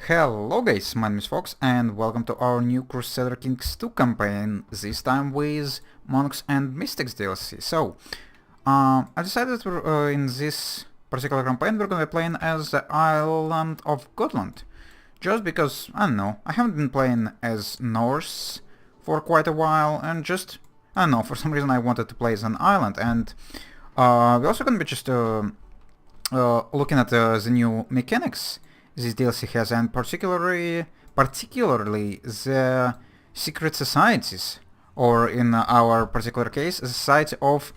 Hello guys, my name is Fox and welcome to our new Crusader Kings 2 campaign, this time with Monks and Mystics DLC. So, I decided that in this particular campaign we're gonna be playing as the island of Gotland. Just because, I don't know, I haven't been playing as Norse for quite a while and just, I don't know, for some reason I wanted to play as an island. And we're also gonna be just looking at the new mechanics this DLC has, and particularly the secret societies, or in our particular case, the Society of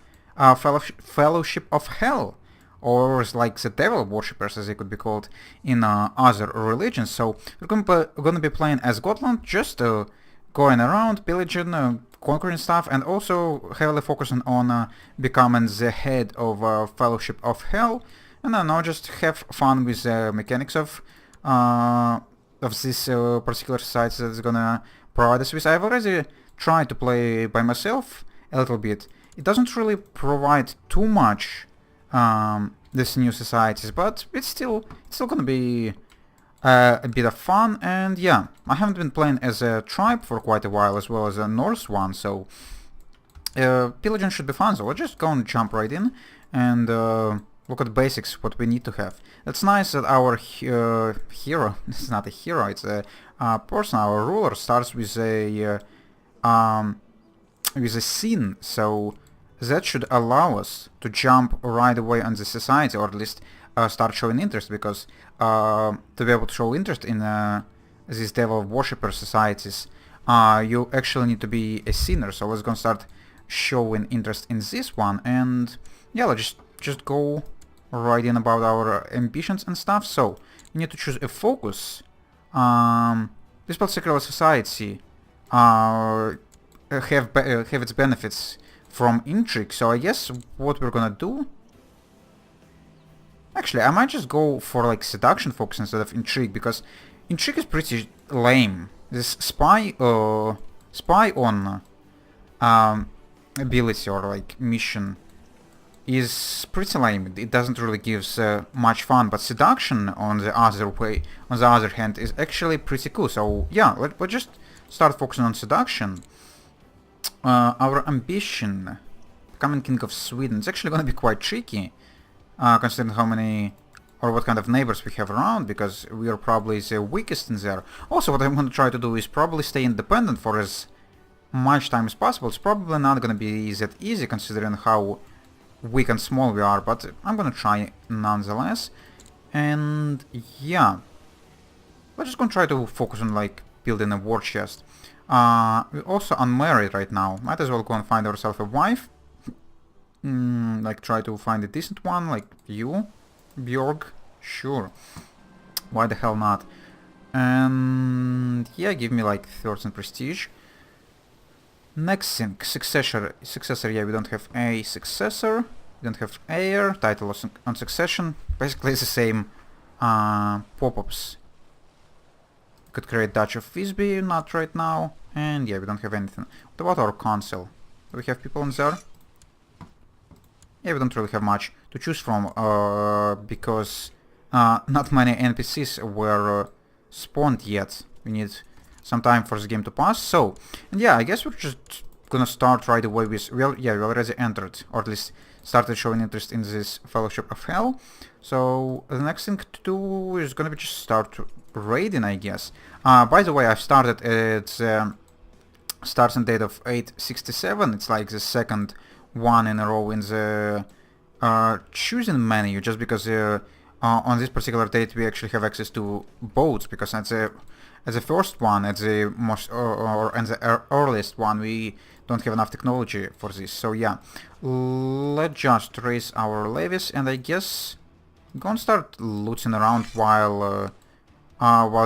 Fellowship of Hel, or like the devil worshippers, as they could be called in other religions. So we're gonna be playing as Gotland, just going around, pillaging, conquering stuff, and also heavily focusing on becoming the head of Fellowship of Hel. And I don't know, just have fun with the mechanics of this particular society that is gonna provide us with. I've already tried to play by myself a little bit. It doesn't really provide too much these new societies, but it's still gonna be a bit of fun. And yeah, I haven't been playing as a tribe for quite a while, as well as a Norse one, so pillaging should be fun. So let's just go and jump right in and look at the basics, what we need to have. It's nice that our hero, this is not a hero, it's a person, our ruler, starts with a scene, so that should allow us to jump right away on the society, or at least start showing interest, because to be able to show interest in these devil worshipper societies, you actually need to be a sinner. So let's go start showing interest in this one, and yeah, let's just go right in about our ambitions and stuff. So we need to choose a focus. This particular society have its benefits from intrigue. So I guess what we're gonna do. Actually, I might just go for like seduction focus instead of intrigue, because intrigue is pretty lame. This spy on ability or like mission is pretty lame. It doesn't really give much fun, but seduction on the other hand, is actually pretty cool. So yeah, let's just start focusing on seduction. Our ambition, becoming king of Sweden, it's actually gonna be quite tricky, considering how many or what kind of neighbors we have around, because we are probably the weakest in there. Also, what I'm gonna try to do is probably stay independent for as much time as possible. It's probably not gonna be that easy, considering how weak and small we are, but I'm gonna try nonetheless. And yeah, we're just gonna try to focus on like building a war chest. We're also unmarried right now. Might as well go and find ourselves a wife. Like try to find a decent one, like you, Bjorg. Sure, why the hell not? And yeah, give me like 13 prestige. Next thing, successor, yeah, we don't have a successor, we don't have heir, title on succession, basically it's the same pop-ups. Could create Dutch of Visby, not right now, and yeah, we don't have anything. What about our council? Do we have people in there? Yeah, we don't really have much to choose from, because not many NPCs were spawned yet. We need some time for the game to pass. So, and yeah, I guess we're just gonna start right away with, well, yeah, we already entered, or at least started showing interest in this Fellowship of Hel. So the next thing to do is gonna be just start raiding, I guess. By the way, I've started at starting date of 867. It's like the second one in a row in the choosing menu, just because on this particular date we actually have access to boats, because as the first one, at the most and the earliest one, we don't have enough technology for this. So yeah, let's just raise our levies, and I guess gonna start looting around while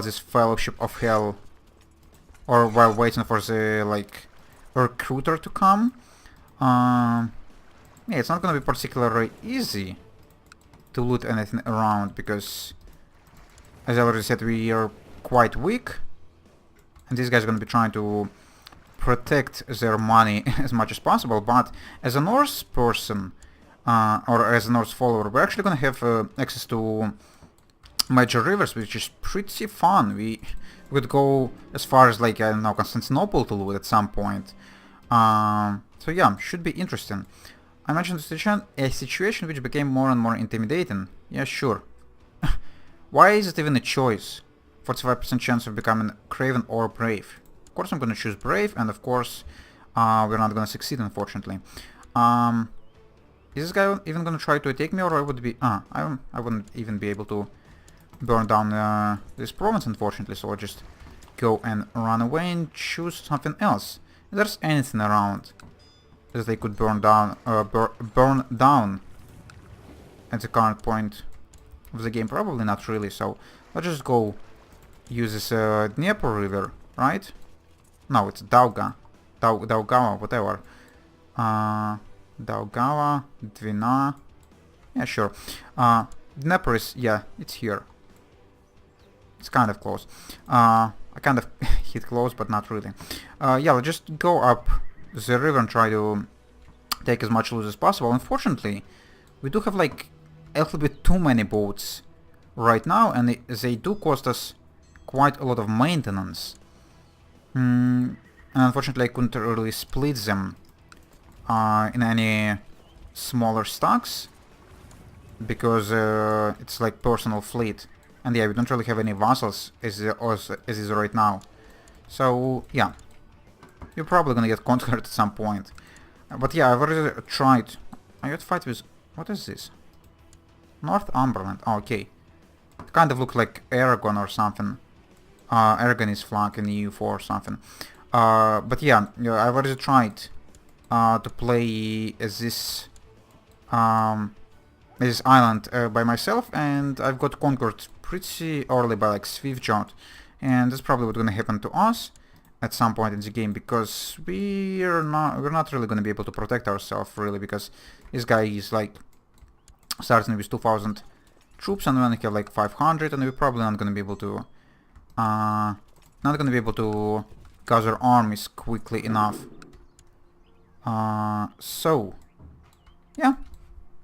this Fellowship of Hel, or while waiting for the like recruiter to come. Yeah, it's not gonna be particularly easy to loot anything around, because as I already said, we are quite weak, and this guy's gonna be trying to protect their money as much as possible. But as a Norse person, or as a Norse follower, we're actually gonna have access to major rivers, which is pretty fun. We would go as far as, like, I don't know, Constantinople to loot at some point. So yeah, should be interesting. I mentioned a situation which became more and more intimidating. Yeah, sure. Why is it even a choice? 45% chance of becoming Craven or Brave. Of course I'm gonna choose Brave, and of course we're not gonna succeed, unfortunately. Is this guy even gonna try to attack me, or I would be... I wouldn't even be able to burn down this province, unfortunately, so I'll just go and run away and choose something else. If there's anything around that they could burn down at the current point of the game, probably not really, so I'll just go use this Dnieper river, right? No, it's Daugava, whatever. Daugava, Dvina... Yeah, sure. Dnieper is... yeah, it's here. It's kind of close. I kind of hit close, but not really. Yeah, we'll just go up the river and try to take as much loot as possible. Unfortunately, we do have, like, a little bit too many boats right now, and they do cost us quite a lot of maintenance. And unfortunately, I couldn't really split them in any smaller stacks, because it's like personal fleet. And yeah, we don't really have any vassals as is right now. So yeah, you're probably gonna get conquered at some point. But yeah, I've already tried. I had fight with... what is this? Northumberland. Oh, okay. It kind of looks like Aragon or something. Aragon is flag in EU4 or something. But yeah, I've already tried to play as this island by myself, and I've got conquered pretty early by, like, Swiftjot, and that's probably what's gonna happen to us at some point in the game, because we're not really gonna be able to protect ourselves really, because this guy is, like, starting with 2,000 troops, and we only have like 500, and we're probably not gonna be able to gather armies quickly enough. So yeah,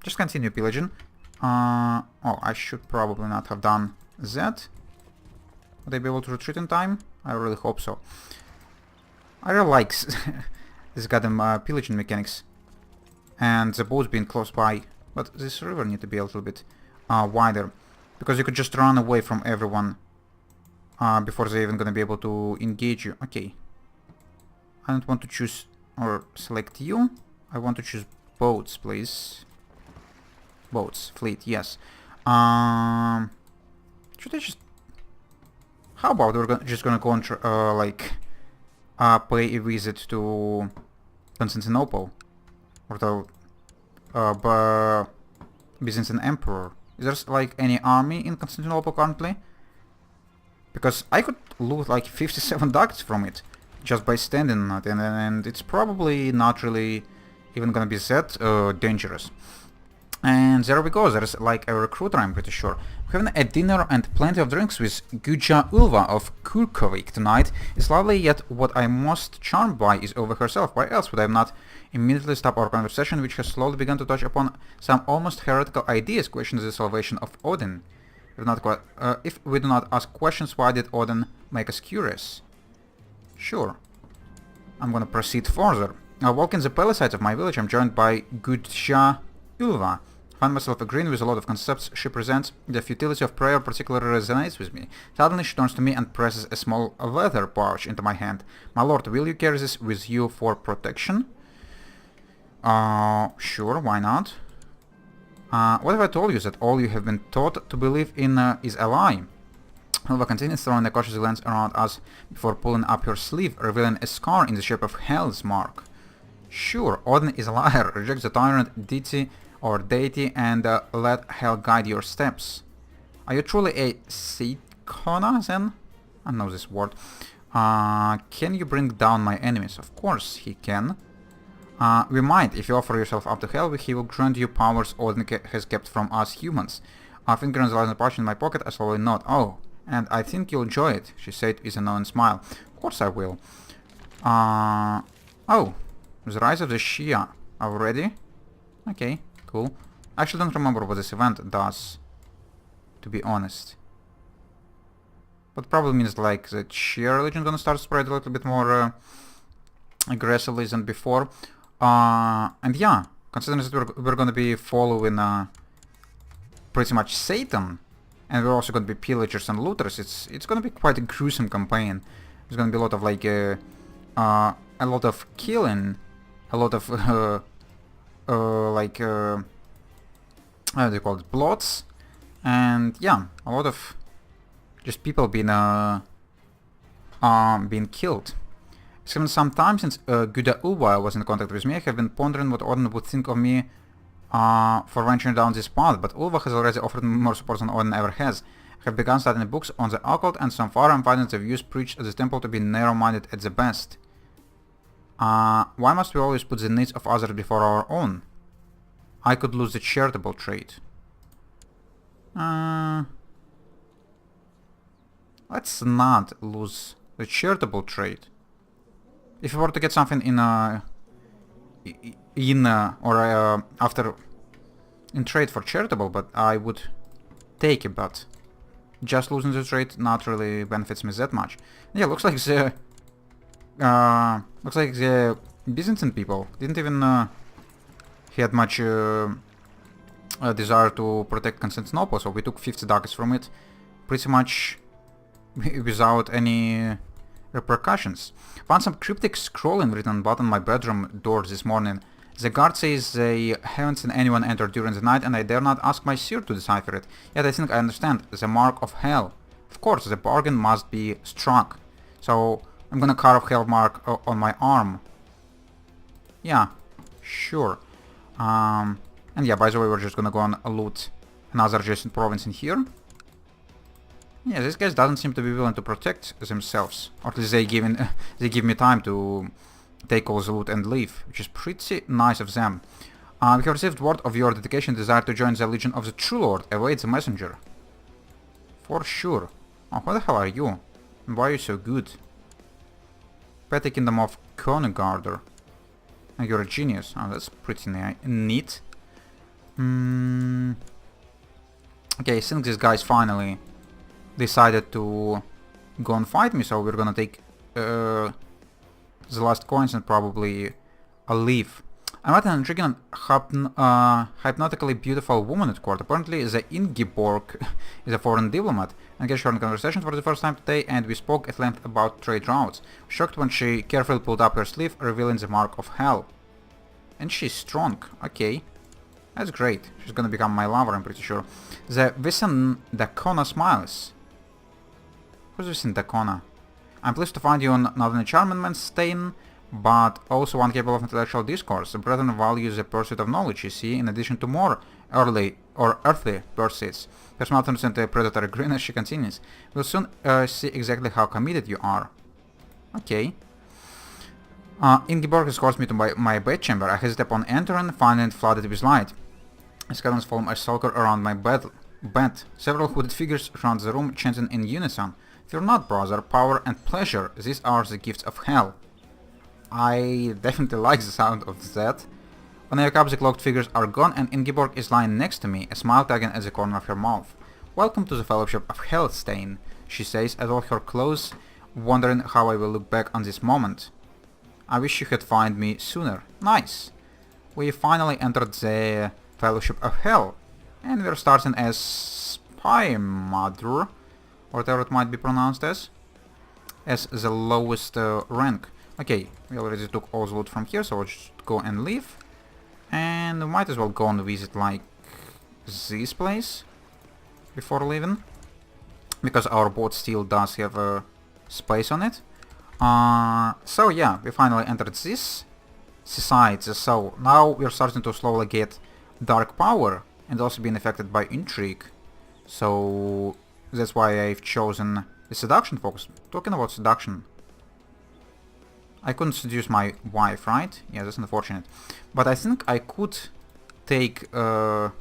just continue pillaging. Oh, I should probably not have done that. Would I be able to retreat in time? I really hope so. I really like this goddamn pillaging mechanics, and the boats being close by. But this river need to be a little bit wider, because you could just run away from everyone before they're even gonna be able to engage you. Okay. I don't want to choose or select you. I want to choose boats, please. Boats, fleet, yes. Should I just... how about we're just gonna go and pay a visit to Constantinople, or the Byzantine Emperor. Is there, like, any army in Constantinople currently? Because I could loot like 57 ducats from it just by standing on it, and it's probably not really even gonna be that dangerous. And there we go, there's like a recruiter, I'm pretty sure. We're having a dinner and plenty of drinks with Guja Ulva of Kurkovik tonight. It's lovely, yet what I'm most charmed by is Ulva herself. Why else would I not immediately stop our conversation, which has slowly begun to touch upon some almost heretical ideas, questioning the salvation of Odin? If we do not ask questions, why did Odin make us curious? Sure. I'm gonna proceed further. Walking the palisades of my village, I'm joined by Guja Ulva. I find myself agreeing with a lot of concepts she presents. The futility of prayer particularly resonates with me. Suddenly she turns to me and presses a small leather pouch into my hand. My lord, will you carry this with you for protection? Sure, why not? What have I told you, that all you have been taught to believe in is a lie? Ulva continues, throwing a cautious glance around us before pulling up her sleeve, revealing a scar in the shape of Hel's mark. Sure, Odin is a liar. Reject the tyrant deity or deity and let Hel guide your steps. Are you truly a Seikona then? I know this word. Can you bring down my enemies? Of course he can. We might. If you offer yourself up to Hel, he will grant you powers Odin has kept from us humans. Finger on the light pouch in my pocket, I slowly nod. Oh, and I think you'll enjoy it, she said with a knowing smile. Of course I will. Oh, the rise of the Shia already? Okay, cool. I actually don't remember what this event does, to be honest. But probably means like the cheer religion gonna start spread a little bit more aggressively than before. And yeah, considering that we're gonna be following pretty much Satan, and we're also gonna be pillagers and looters, it's gonna be quite a gruesome campaign. There's gonna be a lot of like a lot of killing, a lot of like how do you call it, plots, and yeah, a lot of just people being killed. It's been some time since Guda Ulva was in contact with me. I have been pondering what Odin would think of me for venturing down this path, but Ulva has already offered me more support than Odin ever has. I have begun studying books on the occult, and so far I'm finding the views preached at the temple to be narrow-minded at the best. Why must we always put the needs of others before our own? I could lose the charitable trait. Let's not lose the charitable trait. If we were to get something in trade for charitable, but I would take it, but just losing the trait not really benefits me that much. Yeah, looks like the Byzantine people didn't even had much desire to protect Constantinople, so we took 50 ducats from it pretty much without any repercussions. Found some cryptic scrolling written on bottom my bedroom door this morning. The guard says they haven't seen anyone enter during the night, and I dare not ask my seer to decipher it. Yet I think I understand. The mark of hell. Of course, the bargain must be struck. So I'm gonna carve hell mark on my arm. Yeah, sure. And yeah, by the way, we're just gonna go and loot another adjacent province in here. Yeah, these guys doesn't seem to be willing to protect themselves. Or at least they give me time to take all the loot and leave, which is pretty nice of them. We have received word of your dedication and desire to join the Legion of the True Lord. Await the messenger. For sure. Oh, who the hell are you? And why are you so good? Petty Kingdom of Konegarder. And you're a genius. Oh, that's pretty neat. Okay, I think these guys finally decided to go and fight me, so we're gonna take the last coins and probably leave. I met an intriguing and hypnotically beautiful woman at court. Apparently the Ingeborg is a foreign diplomat. I engaged her in conversation for the first time today, and we spoke at length about trade routes. Shocked when she carefully pulled up her sleeve, revealing the mark of hell. And she's strong. Okay. That's great. She's gonna become my lover, I'm pretty sure. The Vincent Dacona smiles. Who's Vincent Dacona? I'm pleased to find you not an charming man, Stain, but also one capable of intellectual discourse. The brethren value the pursuit of knowledge, you see, in addition to more earthly pursuits. Her smile turns into a predatory grin as she continues. We'll soon see exactly how committed you are. Okay. Ingeborg escorts me to my bedchamber. I hesitate upon entering, finding it flooded with light. Skeletons form a circle around my bed. Several hooded figures surround the room, chanting in unison. Fear not, brother, power and pleasure, these are the gifts of hell. I definitely like the sound of that. When I wake up, the cloaked figures are gone, and Ingeborg is lying next to me, a smile tugging at the corner of her mouth. Welcome to the Fellowship of Hel, Stain, she says, as all her clothes, wondering how I will look back on this moment. I wish you had found me sooner. Nice. We finally entered the Fellowship of Hel, and we're starting as Spy Mother, or whatever it might be pronounced as the lowest rank. Okay, we already took all the loot from here, so we'll just go and leave. And we might as well go and visit, like, this place before leaving, because our boat still does have a space on it. So yeah, we finally entered this society, so now we're starting to slowly get dark power and also being affected by intrigue. So that's why I've chosen the seduction focus. Talking about seduction, I couldn't seduce my wife, right? Yeah, that's unfortunate. But I think I could take... Oh,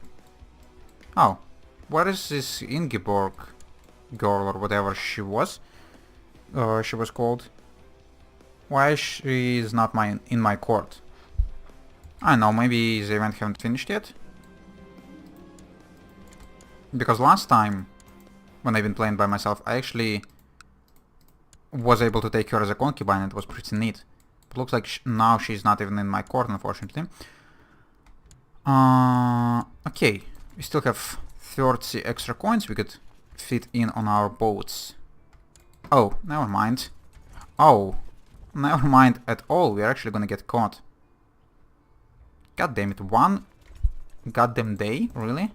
where is this Ingeborg girl or whatever she was? She was called. Why she is not in my court? I don't know, maybe the event haven't finished yet? Because last time, when I've been playing by myself, I actually was able to take her as a concubine, and it was pretty neat. But looks like now she's not even in my court, unfortunately. Okay, we still have 30 extra coins we could fit in on our boats. Oh, never mind. Oh, never mind at all. We're actually gonna get caught. God damn it, one goddamn day? Really?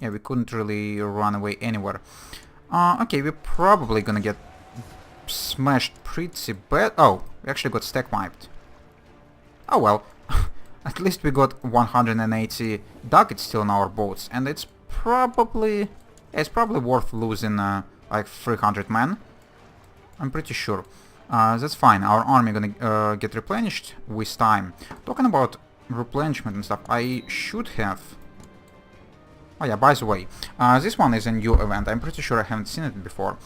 Yeah, we couldn't really run away anywhere. Okay, we're probably gonna get smashed pretty bad. Oh, we actually got stack wiped. Oh well. At least we got 180 ducats still in our boats, and it's probably worth losing like 300 men. I'm pretty sure. That's fine. Our army gonna get replenished with time. Talking about replenishment and stuff, I should have... Oh yeah, by the way, this one is a new event. I'm pretty sure I haven't seen it before.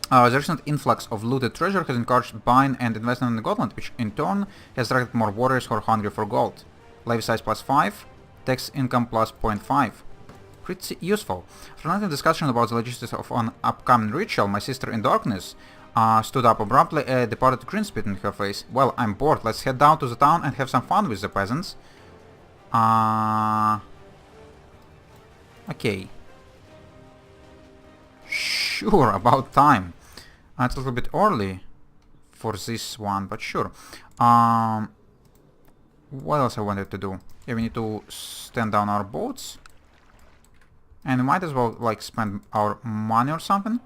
The recent influx of looted treasure has encouraged buying and investment in Gotland, which in turn has attracted more warriors who are hungry for gold. Levy size +5, tax income +0.5. Pretty useful. After another discussion about the logistics of an upcoming ritual, my sister in darkness stood up abruptly, a departed grin spit in her face. Well, I'm bored. Let's head down to the town and have some fun with the peasants. Okay. Sure, about time. It's a little bit early for this one, but sure. What else I wanted to do? Yeah, we need to stand down our boats. And we might as well, like, spend our money or something.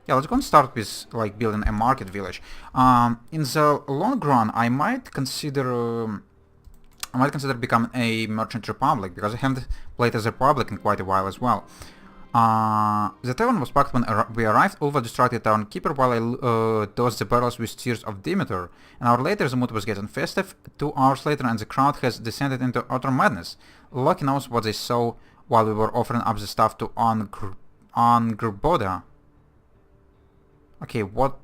Yeah, let's go and start with, like, building a market village. In the long run, I might consider becoming a merchant republic, because I haven't played as a republic in quite a while as well. The tavern was packed when we arrived. Ulva distracted the townkeeper while I dosed the barrels with tears of Demeter. An hour later, the mood was getting festive. 2 hours later, and the crowd has descended into utter madness. Lucky knows what they saw while we were offering up the stuff to Angrboda. Okay, what?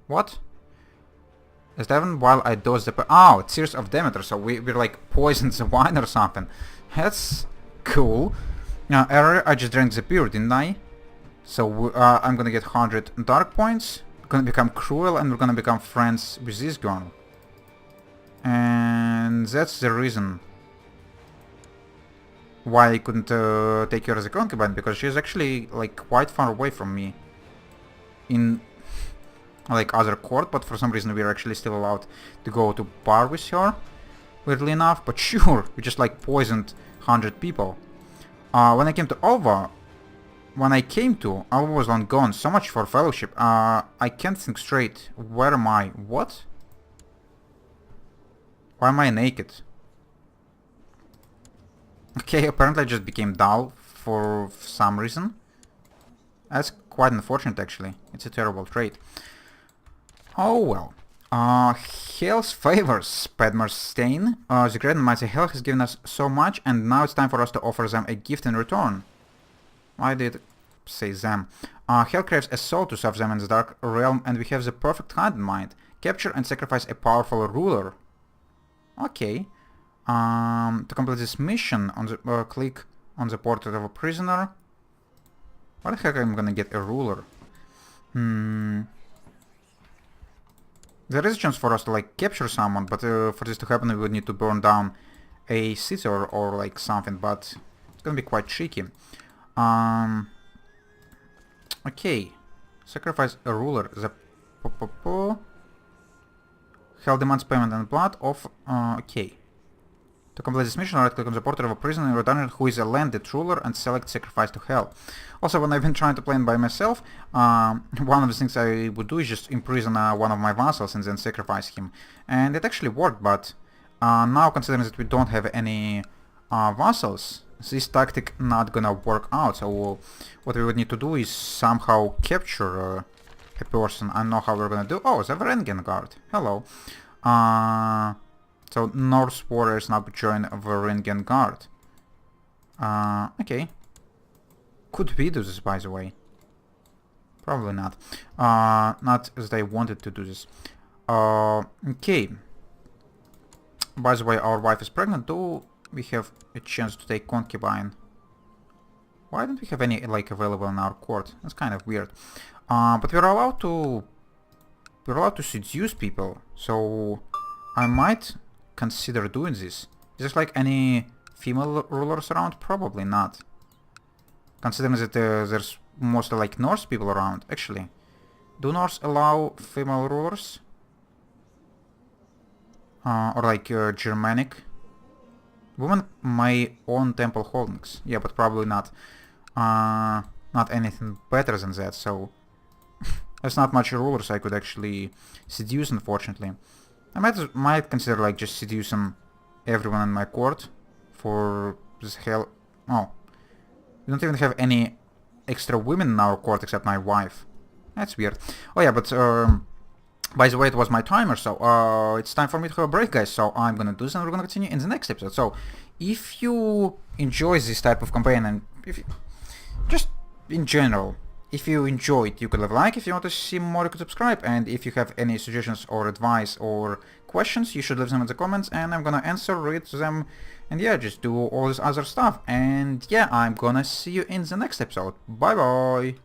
What? The tavern while I dosed the... Oh, tears of Demeter. So we're like poisoned the wine or something. That's cool. Earlier I just drank the beer, didn't I? So I'm gonna get 100 dark points, we're gonna become cruel, and we're gonna become friends with this girl. And that's the reason why I couldn't take her as a concubine, because she's actually like quite far away from me in like other court, but for some reason we're actually still allowed to go to bar with her, weirdly enough. But sure, we just like poisoned 100 people. When I came to Ulva, Ulva was long gone. So much for Fellowship. I can't think straight. Where am I? What? Why am I naked? Okay, apparently I just became dull for some reason. That's quite unfortunate, actually. It's a terrible trait. Oh well. Hel's favors, Padmar's Stain. The great and mighty Hel has given us so much, and now it's time for us to offer them a gift in return. I did say them. Hel craves a soul to serve them in the Dark Realm, and we have the perfect hand in mind. Capture and sacrifice a powerful ruler. Okay. To complete this mission, on the click on the portrait of a prisoner. What the heck am I gonna get a ruler? There is a chance for us to like capture someone, but for this to happen we would need to burn down a city or like something, but it's gonna be quite tricky. Okay. Sacrifice a ruler. The Hel demands payment and blood of... okay. To complete this mission, right click on the portrait of a prisoner in return who is a landed ruler and select sacrifice to Hel. Also, when I've been trying to play it by myself, one of the things I would do is just imprison one of my vassals and then sacrifice him. And it actually worked, but now considering that we don't have any vassals, this tactic not gonna work out. So what we would need to do is somehow capture a person. I don't know how we're gonna do. Oh, the Varangian Guard. Hello. So Norse warriors now join Varangian Guard. Okay. Could we do this, by the way? Probably not. Not as they wanted to do this. Okay. By the way, our wife is pregnant. Do we have a chance to take concubine? Why don't we have any like available in our court? That's kind of weird. But we're allowed to seduce people, so I might consider doing this. Is there like any female rulers around? Probably not. Considering that there's mostly like Norse people around. Actually, do Norse allow female rulers? Or like Germanic? Women may own temple holdings. Yeah, but probably not. Not anything better than that, so... There's not much rulers I could actually seduce, unfortunately. I might consider like just seducing everyone in my court for this hell... Oh. We don't even have any extra women in our court except my wife. That's weird. Oh yeah, but by the way, it was my timer, so it's time for me to have a break, guys. So I'm gonna do this and we're gonna continue in the next episode. So if you enjoy this type of campaign, and if you, just in general, if you enjoyed, you could leave a like. If you want to see more, you could subscribe. And if you have any suggestions or advice or questions, you should leave them in the comments, and I'm gonna answer, read them, and yeah, just do all this other stuff. And yeah, I'm gonna see you in the next episode. Bye bye!